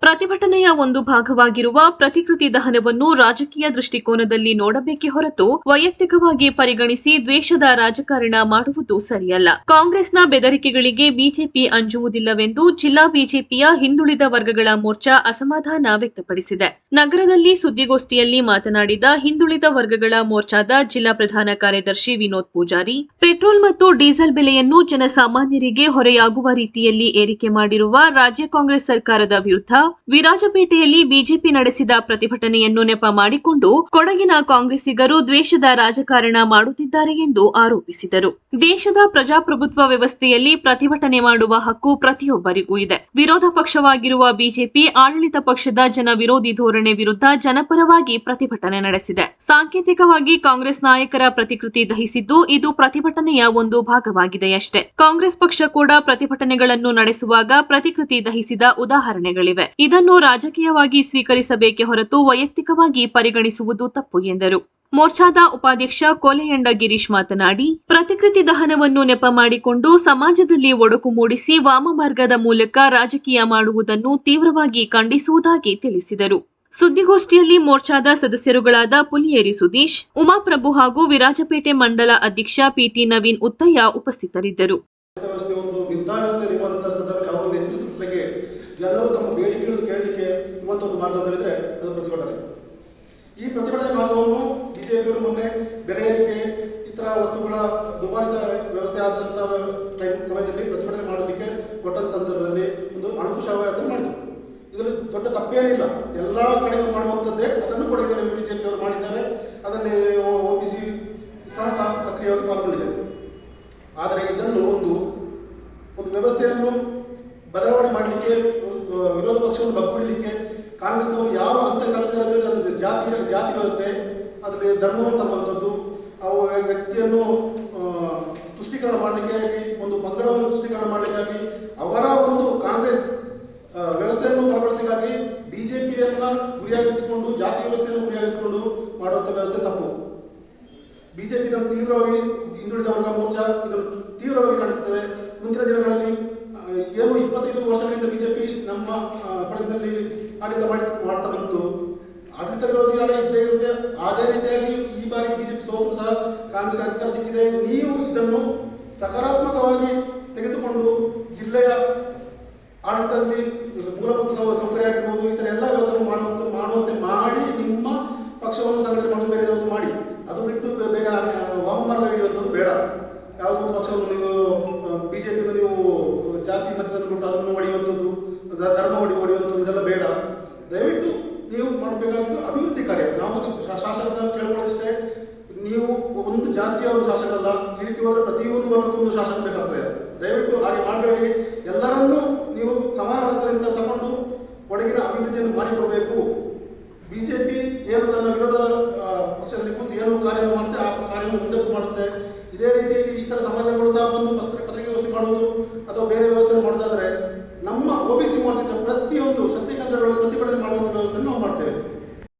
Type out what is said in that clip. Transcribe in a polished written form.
ಪ್ರತಿಭಟನೆಯ ಒಂದು ಭಾಗವಾಗಿರುವ ಪ್ರತಿಕೃತಿ ದಹನವನ್ನು ರಾಜಕೀಯ ದೃಷ್ಟಿಕೋನದಲ್ಲಿ ನೋಡಬೇಕೇ ಹೊರತು ವೈಯಕ್ತಿಕವಾಗಿ ಪರಿಗಣಿಸಿ ದ್ವೇಷದ ರಾಜಕಾರಣ ಮಾಡುವುದು ಸರಿಯಲ್ಲ. ಕಾಂಗ್ರೆಸ್ನ ಬೆದರಿಕೆಗಳಿಗೆ ಬಿಜೆಪಿ ಅಂಜುವುದಿಲ್ಲವೆಂದು ಜಿಲ್ಲಾ ಬಿಜೆಪಿಯ ಹಿಂದುಳಿದ ವರ್ಗಗಳ ಮೋರ್ಚಾ ಅಸಮಾಧಾನ ವ್ಯಕ್ತಪಡಿಸಿದೆ. ನಗರದಲ್ಲಿ ಸುದ್ದಿಗೋಷ್ಠಿಯಲ್ಲಿ ಮಾತನಾಡಿದ ಹಿಂದುಳಿದ ವರ್ಗಗಳ ಮೋರ್ಚಾದ ಜಿಲ್ಲಾ ಪ್ರಧಾನ ಕಾರ್ಯದರ್ಶಿ ವಿನೋದ್ ಪೂಜಾರಿ, ಪೆಟ್ರೋಲ್ ಮತ್ತು ಡೀಸೆಲ್ ಬೆಲೆಯನ್ನು ಜನಸಾಮಾನ್ಯರಿಗೆ ಹೊರೆಯಾಗುವ ರೀತಿಯಲ್ಲಿ ಏರಿಕೆ ಮಾಡಿರುವ ರಾಜ್ಯ ಕಾಂಗ್ರೆಸ್ ಸರ್ಕಾರದ ವಿರುದ್ಧ ವಿರಾಜಪೇಟೆಯಲ್ಲಿ ಬಿಜೆಪಿ ನಡೆಸಿದ ಪ್ರತಿಭಟನೆಯನ್ನು ನೆಪ ಮಾಡಿಕೊಂಡು ಕೊಡಗಿನ ಕಾಂಗ್ರೆಸ್ಸಿಗರು ದ್ವೇಷದ ರಾಜಕಾರಣ ಮಾಡುತ್ತಿದ್ದಾರೆ ಎಂದು ಆರೋಪಿಸಿದರು. ದೇಶದ ಪ್ರಜಾಪ್ರಭುತ್ವ ವ್ಯವಸ್ಥೆಯಲ್ಲಿ ಪ್ರತಿಭಟನೆ ಮಾಡುವ ಹಕ್ಕು ಪ್ರತಿಯೊಬ್ಬರಿಗೂ ಇದೆ. ವಿರೋಧ ಪಕ್ಷವಾಗಿರುವ ಬಿಜೆಪಿ ಆಡಳಿತ ಪಕ್ಷದ ಜನ ವಿರೋಧಿ ಧೋರಣೆ ವಿರುದ್ಧ ಜನಪರವಾಗಿ ಪ್ರತಿಭಟನೆ ನಡೆಸಿದೆ. ಸಾಂಕೇತಿಕವಾಗಿ ಕಾಂಗ್ರೆಸ್ ನಾಯಕರ ಪ್ರತಿಕೃತಿ ದಹಿಸಿದ್ದು ಇದು ಪ್ರತಿಭಟನೆಯ ಒಂದು ಭಾಗವಾಗಿದೆಯಷ್ಟೇ. ಕಾಂಗ್ರೆಸ್ ಪಕ್ಷ ಕೂಡ ಪ್ರತಿಭಟನೆಗಳನ್ನು ನಡೆಸುವಾಗ ಪ್ರತಿಕೃತಿ ದಹಿಸಿದ ಉದಾಹರಣೆಗಳಿವೆ. ಇದನ್ನು ರಾಜಕೀಯವಾಗಿ ಸ್ವೀಕರಿಸಬೇಕೇ ಹೊರತು ವೈಯಕ್ತಿಕವಾಗಿ ಪರಿಗಣಿಸುವುದು ತಪ್ಪು ಎಂದರು. ಮೋರ್ಚಾದ ಉಪಾಧ್ಯಕ್ಷ ಕೋಲೆಯಂಡ ಗಿರೀಶ್ ಮಾತನಾಡಿ, ಪ್ರತಿಕೃತಿ ದಹನವನ್ನು ನೆಪ ಮಾಡಿಕೊಂಡು ಸಮಾಜದಲ್ಲಿ ಒಡಕು ಮೂಡಿಸಿ ವಾಮಮಾರ್ಗದ ಮೂಲಕ ರಾಜಕೀಯ ಮಾಡುವುದನ್ನು ತೀವ್ರವಾಗಿ ಖಂಡಿಸುವುದಾಗಿ ತಿಳಿಸಿದರು. ಸುದ್ದಿಗೋಷ್ಠಿಯಲ್ಲಿ ಮೋರ್ಚಾದ ಸದಸ್ಯರುಗಳಾದ ಪುಲಿಯೇರಿ ಸುದೀಶ್, ಉಮಾಪ್ರಭು ಹಾಗೂ ವಿರಾಜಪೇಟೆ ಮಂಡಲ ಅಧ್ಯಕ್ಷ ಪಿಟಿ ನವೀನ್ ಉತ್ತಯ್ಯ ಉಪಸ್ಥಿತರಿದ್ದರು. ಜನರು ತಮ್ಮ ಬೇಡಿಕೆಗಳನ್ನು ಕೇಳಲಿಕ್ಕೆ ಇವತ್ತೊಂದು ಮಾರ್ಗ ಅಂತ ಹೇಳಿದ್ರೆ ಅದು ಪ್ರತಿಭಟನೆ. ಈ ಪ್ರತಿಭಟನೆ ಮಾರ್ಗವನ್ನು ಬಿಜೆಪಿಯವರು ಮೊನ್ನೆ ಬೆಲೆ ಏರಿಕೆ ಇತರ ವಸ್ತುಗಳ ದುಬಾರಿತ ವ್ಯವಸ್ಥೆ ಆದಂಥ ಸಮಯದಲ್ಲಿ ಪ್ರತಿಭಟನೆ ಮಾಡಲಿಕ್ಕೆ ಕೊಟ್ಟಂತ ಸಂದರ್ಭದಲ್ಲಿ ಒಂದು ಅಣುಕುಶಾವಯಾತ್ರೆ ಮಾಡಿದರು. ಇದರಲ್ಲಿ ದೊಡ್ಡ ತಪ್ಪೇನಿಲ್ಲ, ಎಲ್ಲ ಕಡೆಯೂ ಮಾಡುವಂಥದ್ದೇ. ಅದನ್ನು ಕೂಡ ಇದರಲ್ಲಿ ಬಿಜೆಪಿಯವರು ಮಾಡಿದ್ದಾರೆ. ಅದರಲ್ಲಿ ಒಬಿಸಿ ಸಹ ಸಕ್ರಿಯವಾಗಿ ಪಾಲ್ಗೊಂಡಿದೆ. ಆದರೆ ಇದನ್ನು ಒಂದು ವ್ಯವಸ್ಥೆಯನ್ನು ಬದಲಾವಣೆ ಮಾಡಲಿಕ್ಕೆ, ವಿರೋಧ ಪಕ್ಷವನ್ನು ಬಗ್ಗುಡಿಲಿಕ್ಕೆ ಕಾಂಗ್ರೆಸ್ನವರು ಯಾವ ಹಂತ ಕಲಿತಿರಬೇಕು. ಜಾತಿ ವ್ಯವಸ್ಥೆ, ಅದರಲ್ಲಿ ಧರ್ಮವನ್ನು ತರುವಂಥದ್ದು, ಅವು ವ್ಯಕ್ತಿಯನ್ನು ತುಷ್ಟೀಕರಣ ಮಾಡಲಿಕ್ಕೆ, ಒಂದು ಪಂಗಡವನ್ನು ತುಷ್ಟೀಕರಣ ಮಾಡಲಿಕ್ಕಾಗಿ, ಅವರ ಒಂದು ಕಾಂಗ್ರೆಸ್ ವ್ಯವಸ್ಥೆಯನ್ನು ಬಲಪಡಿಸಲಿಕ್ಕಾಗಿ ಬಿಜೆಪಿಯನ್ನ ಗುರಿಯಾಗಿಸಿಕೊಂಡು, ಜಾತಿ ವ್ಯವಸ್ಥೆಯನ್ನು ಗುರಿಯಾಗಿಸಿಕೊಂಡು ಮಾಡುವಂಥ ವ್ಯವಸ್ಥೆ ತಪ್ಪು. ಬಿಜೆಪಿ ಇದನ್ನು ತೀವ್ರವಾಗಿ, ಹಿಂದುಳಿದ ವರ್ಗ ಮೋರ್ಚಾ ಇದನ್ನು ತೀವ್ರವಾಗಿ ಖಂಡಿಸುತ್ತದೆ. ಮುಂದಿನ ದಿನಗಳಲ್ಲಿ ಏನು 25 ವರ್ಷಗಳಿಂದ ಬಿಜೆಪಿ ನಮ್ಮ ಪಡೆದಲ್ಲಿ ಆಡಳಿತ ಮಾಡ್ತಾ ಬಂತು, ಆಡಳಿತ ವಿರೋಧಿ ಅಲ್ಲ ಇದ್ದೇ ಇರುತ್ತೆ. ಅದೇ ರೀತಿಯಾಗಿ ಈ ಬಾರಿ ಬಿಜೆಪಿ ಸೋತು ಸಹ ಕಾಂಗ್ರೆಸ್ ಅಧಿಕಾರ ಸಿಕ್ಕಿದೆ. ನೀವು ಇದನ್ನು ಸಕಾರಾತ್ಮಕವಾಗಿ ತೆಗೆದುಕೊಂಡು ಜಿಲ್ಲೆಯ ಆಡಳಿತದಲ್ಲಿ ಮೂಲಭೂತ ಸೌಕರ್ಯ ಆಗಿರ್ಬೋದು, ಇತರ ಎಲ್ಲ ವ್ಯವಸ್ಥೆ ಮಾಡುವಂತೆ ಮಾಡಿ ನಿಮ್ಮ ಪಕ್ಷವನ್ನು ಸಂಘಟನೆ ಮಾಡೋದು ಬೇರೆ ಯಾವುದು ಮಾಡಿ. ಅದು ಬಿಟ್ಟು ಬೇರೆ ವಾಮಮಾರ್ಗ ಹಿಡಿಯುವಂಥದ್ದು ಬೇಡ. ಯಾವುದೋ ಪಕ್ಷವನ್ನು ನೀವು ಬಿಜೆಪಿಯನ್ನು ನೀವು ಜಾತಿ ಮತದಲ್ಲಿ ಕೊಟ್ಟು ಅದನ್ನು ಹೊಡೆಯುವಂಥದ್ದು, ಧರ್ಮ ಹೊಡೆಯುವಂಥದ್ದು ಇದೆಲ್ಲ ಬೇಡ. ದಯವಿಟ್ಟು ನೀವು ಮಾಡಬೇಕಾಗಿದ್ದು ಅಭಿವೃದ್ಧಿ ಕಾರ್ಯ. ನಾವು ಶಾಸಕರ ಕೇಳ್ಕೊಳ್ಳೋದಷ್ಟೇ, ನೀವು ಒಂದು ಜಾತಿಯ ಒಂದು ಶಾಸಕರಲ್ಲ. ಈ ರೀತಿ ಹೋದರೆ ಪ್ರತಿಯೊಂದು ವರ್ಗಕ್ಕೂ ಶಾಸಕ ಬೇಕಾಗ್ತದೆ. ದಯವಿಟ್ಟು ಹಾಗೆ ಮಾಡಬೇಡಿ. ಎಲ್ಲರನ್ನೂ ನೀವು ಸಮಾನ ಅವಸ್ಥೆಯಿಂದ ತಗೊಂಡು ಒಳಗಿನ ಅಭಿವೃದ್ಧಿಯನ್ನು ಮಾಡಿಕೊಡಬೇಕು. ಬಿಜೆಪಿ ಏನು ತನ್ನ ವಿರೋಧ ಪಕ್ಷದಲ್ಲಿ ಕೂತು ಏನು ಕಾರ್ಯವನ್ನು ಮಾಡುತ್ತೆ ಆ ಕಾರ್ಯವನ್ನು ಮುಂದಕ್ಕೂ ಮಾಡುತ್ತೆ. ಇದೇ ರೀತಿಯಾಗಿ ಇತರ ಸಮಾಜಗಳು ಸಹ ಬಂದು ಪತ್ರಿಕಾಗೋಷ್ಠಿ ಮಾಡುವುದು ಅಥವಾ ಬೇರೆ ವ್ಯವಸ್ಥೆ